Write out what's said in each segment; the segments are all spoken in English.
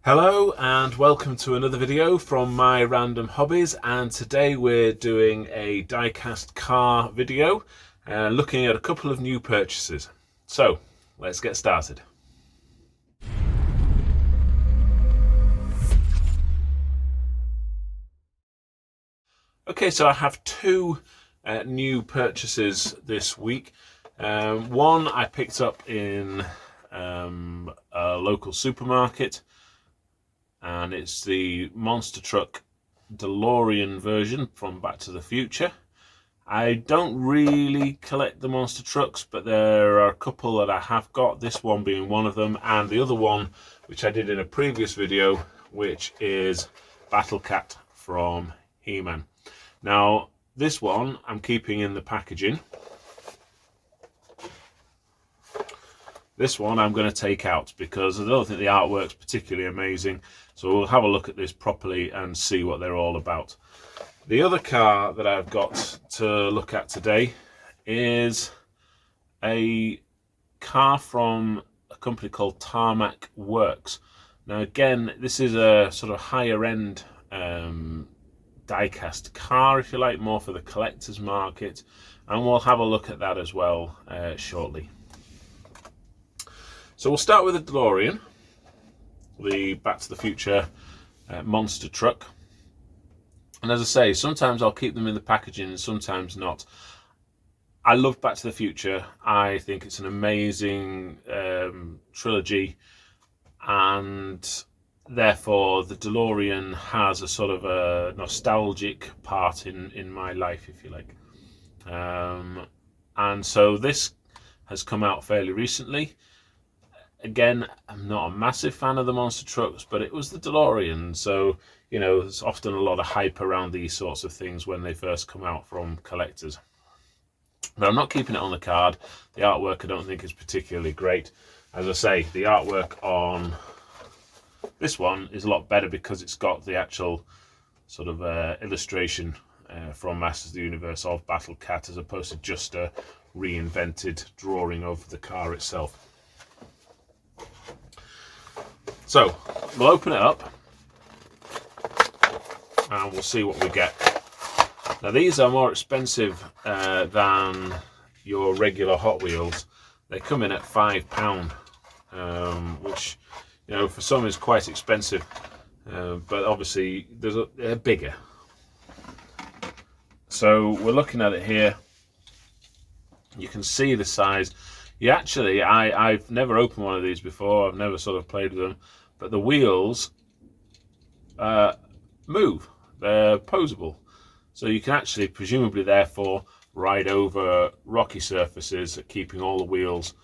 Hello and welcome to another video from my random hobbies, and today we're doing a diecast car video looking at a couple of new purchases. So let's get started. Okay, so I have two new purchases this week. One I picked up in a local supermarket, and it's the monster truck DeLorean version from Back to the Future. I don't really collect the monster trucks, but there are a couple that I have got, this one being one of them, and the other one, which I did in a previous video, which is Battle Cat from He-Man. Now, this one I'm keeping in the packaging. This one I'm going to take out because I don't think the artwork's particularly amazing. So we'll have a look at this properly and see what they're all about. The other car that I've got to look at today is a car from a company called Tarmac Works. Now again, this is a sort of higher end diecast car, if you like, more for the collector's market, and we'll have a look at that as well shortly. So we'll start with the DeLorean, the Back to the Future monster truck. And as I say, sometimes I'll keep them in the packaging and sometimes not. I love Back to the Future. I think it's an amazing trilogy, and therefore the DeLorean has a sort of a nostalgic part in my life, if you like. And so this has come out fairly recently. Again, I'm not a massive fan of the monster trucks, but it was the DeLorean, so you know, there's often a lot of hype around these sorts of things when they first come out from collectors. But I'm not keeping it on the card. The artwork I don't think is particularly great. As I say, the artwork on this one is a lot better because it's got the actual sort of illustration from Masters of the Universe of Battle Cat, as opposed to just a reinvented drawing of the car itself. So we'll open it up and we'll see what we get. Now these are more expensive than your regular Hot Wheels. They come in at £5, which, you know, for some is quite expensive, but obviously they're bigger. So we're looking at it here. You can see the size. I've never opened one of these before. I've never sort of played with them, but the wheels move. They're posable, so you can actually, presumably, therefore, ride over rocky surfaces, keeping all the wheels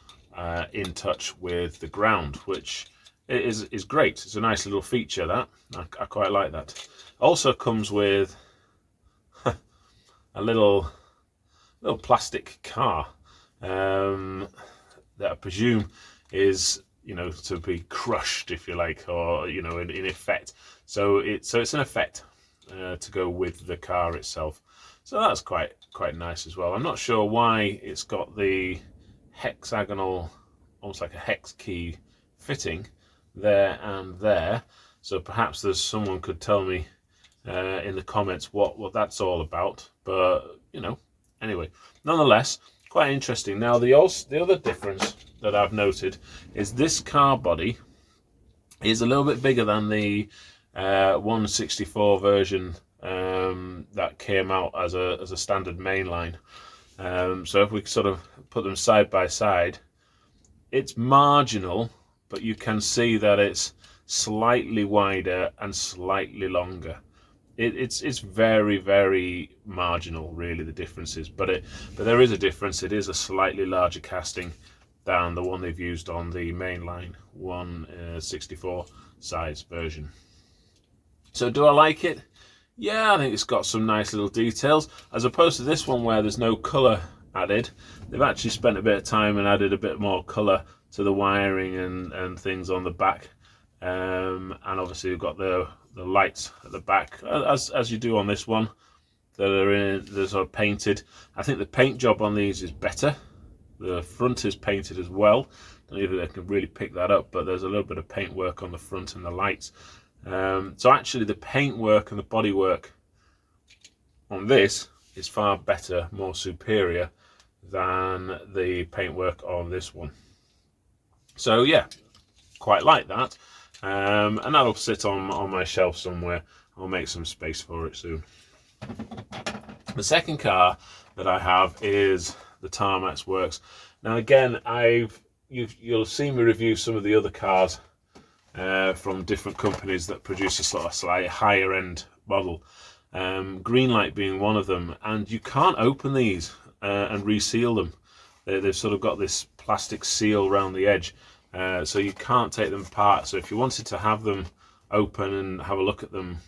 in touch with the ground, which is great. It's a nice little feature, that I quite like that. Also comes with a little plastic car. That I presume is, you know, to be crushed, if you like, or, you know, in effect. So it's an effect to go with the car itself. So that's quite nice as well. I'm not sure why it's got the hexagonal, almost like a hex key fitting there and there. So perhaps someone could tell me in the comments what that's all about. But, you know, anyway, nonetheless, quite interesting. Now the other difference that I've noted is this car body is a little bit bigger than the 1/64 version that came out as a standard mainline. So if we sort of put them side by side, it's marginal, but you can see that it's slightly wider and slightly longer. It's very, very marginal, really, the differences, but there is a difference. It is a slightly larger casting than the one they've used on the mainline 1/64 size version. So do I like it? Yeah, I think it's got some nice little details, as opposed to this one where there's no colour added. They've actually spent a bit of time and added a bit more colour to the wiring and things on the back, and obviously you've got the lights at the back, as you do on this one, they're sort of painted. I think the paint job on these is better. The front is painted as well. don't know if I can really pick that up, but there's a little bit of paint work on the front and the lights. So actually the paint work and the body work on this is far better, more superior than the paintwork on this one. So yeah, quite like that. And that'll sit on my shelf somewhere. I'll make some space for it soon. The second car that I have is the Tarmac Works. Now again, you'll see me review some of the other cars from different companies that produce a sort of slightly higher end model. Greenlight being one of them, and you can't open these and reseal them. They've sort of got this plastic seal around the edge, so you can't take them apart. So if you wanted to have them open and have a look at them,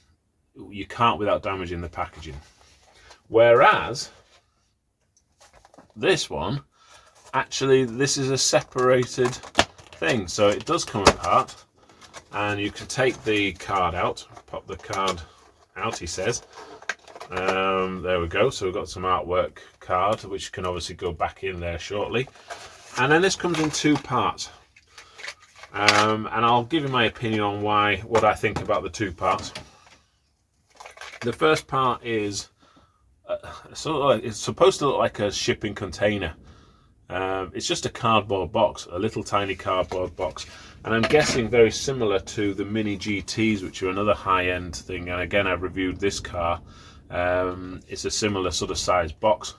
you can't without damaging the packaging. Whereas this one, actually this is a separated thing, so it does come apart and you can take the card out, pop the card out, he says. There we go, so we've got some artwork card which can obviously go back in there shortly, and then this comes in two parts, and I'll give you my opinion on what I think about the two parts. The first part is sort of like, it's supposed to look like a shipping container. It's just a cardboard box, a little tiny cardboard box, and I'm guessing very similar to the Mini GTs, which are another high-end thing. And again, I've reviewed this car. It's a similar sort of size box,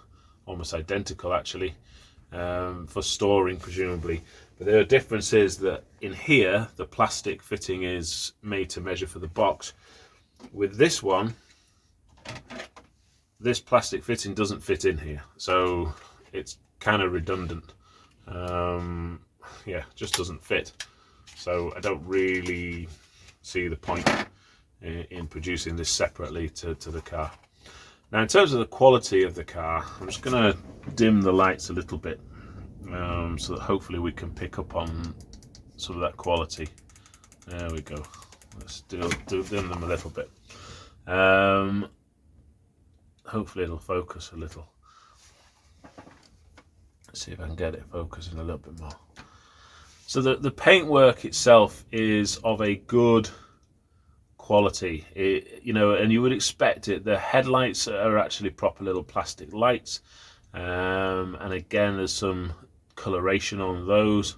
almost identical actually, for storing presumably. But the difference is that in here the plastic fitting is made to measure for the box. With this one, this plastic fitting doesn't fit in here, so it's kind of redundant. Yeah, just doesn't fit. So I don't really see the point in producing this separately to the car. Now in terms of the quality of the car, I'm just going to dim the lights a little bit, so that hopefully we can pick up on some of that quality. There we go. Let's dim them a little bit. Hopefully it'll focus a little. Let's see if I can get it focusing a little bit more. So the paintwork itself is of a good quality, you know, and you would expect it. The headlights are actually proper little plastic lights, and again there's some coloration on those.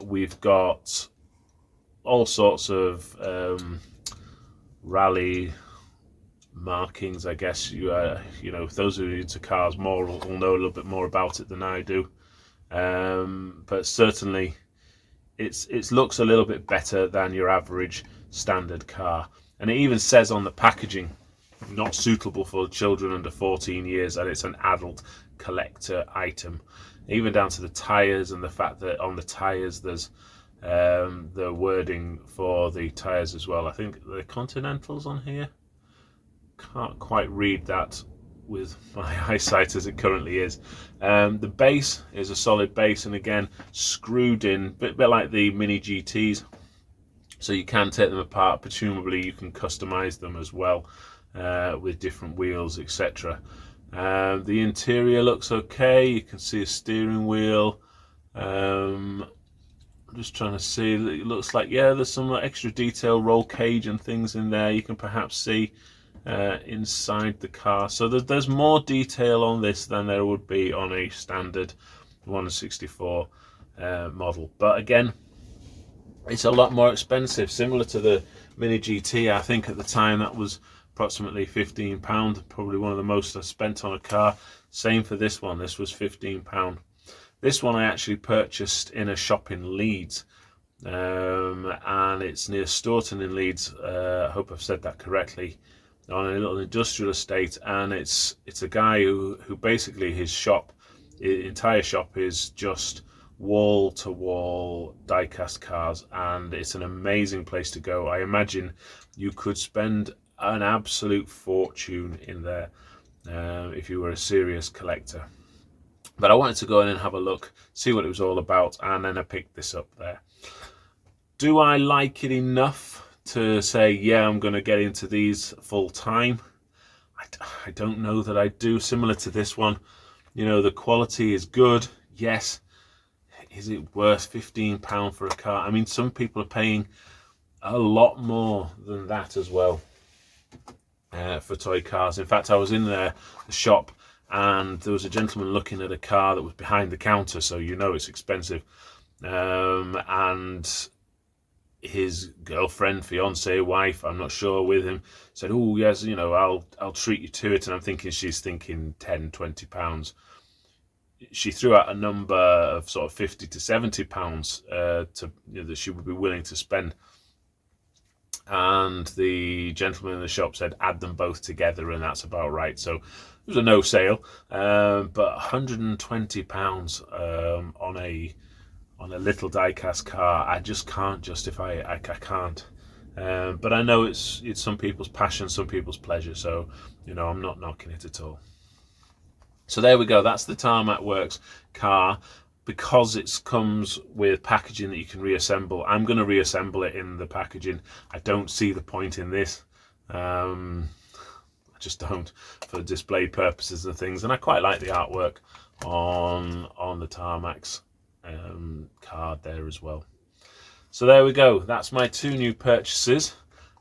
We've got all sorts of rally markings, I guess. You know, those who are into cars more will know a little bit more about it than I do. But certainly it looks a little bit better than your average standard car, and it even says on the packaging, not suitable for children under 14 years, and it's an adult collector item, even down to the tires, and the fact that on the tires there's the wording for the tires as well. I think the Continentals on here, can't quite read that with my eyesight as it currently is. The base is a solid base, and again screwed in, a bit like the Mini GTs, so you can take them apart. Presumably you can customize them as well with different wheels, etc. The interior looks okay. You can see a steering wheel. I'm just trying to see, it looks like, yeah, there's some extra detail, roll cage and things in there you can perhaps see inside the car. So there's more detail on this than there would be on a standard 164 model. But again, it's a lot more expensive, similar to the Mini GT. I think at the time that was approximately £15, probably one of the most I spent on a car. Same for this one, this was £15. This one I actually purchased in a shop in Leeds, and it's near Staunton in Leeds. I hope I've said that correctly. On a little industrial estate, and it's a guy who basically his entire shop is just wall to wall diecast cars, and it's an amazing place to go. I imagine you could spend an absolute fortune in there if you were a serious collector. But I wanted to go in and have a look, see what it was all about, and then I picked this up there. Do I like it enough to say, yeah, I'm going to get into these full time? I don't know that I do. Similar to this one, you know, the quality is good, yes. is it worth £15 for a car? I mean, some people are paying a lot more than that as well for toy cars. In fact, I was in the shop and there was a gentleman looking at a car that was behind the counter, so you know it's expensive, and his girlfriend, fiance, wife, I'm not sure, with him said, oh yes, you know, I'll treat you to it. And I'm thinking she's thinking £10-20. She threw out a number of sort of £50 to £70 that she would be willing to spend. And the gentleman in the shop said, add them both together, and that's about right. So it was a no sale, but £120 on a little diecast car, I just can't justify it. I can't. But I know it's some people's passion, some people's pleasure. So, you know, I'm not knocking it at all. So there we go. That's the Tarmac Works car. Because it comes with packaging that you can reassemble, I'm going to reassemble it in the packaging. I don't see the point in this. I just don't, for display purposes and things. And I quite like the artwork on the Tarmac's card there as well. So there we go. That's my 2 new purchases.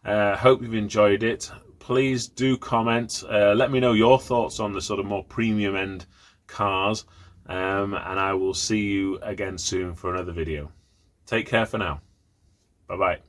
Hope you've enjoyed it. Please do comment. Let me know your thoughts on the sort of more premium end cars. And I will see you again soon for another video. Take care for now. Bye-bye.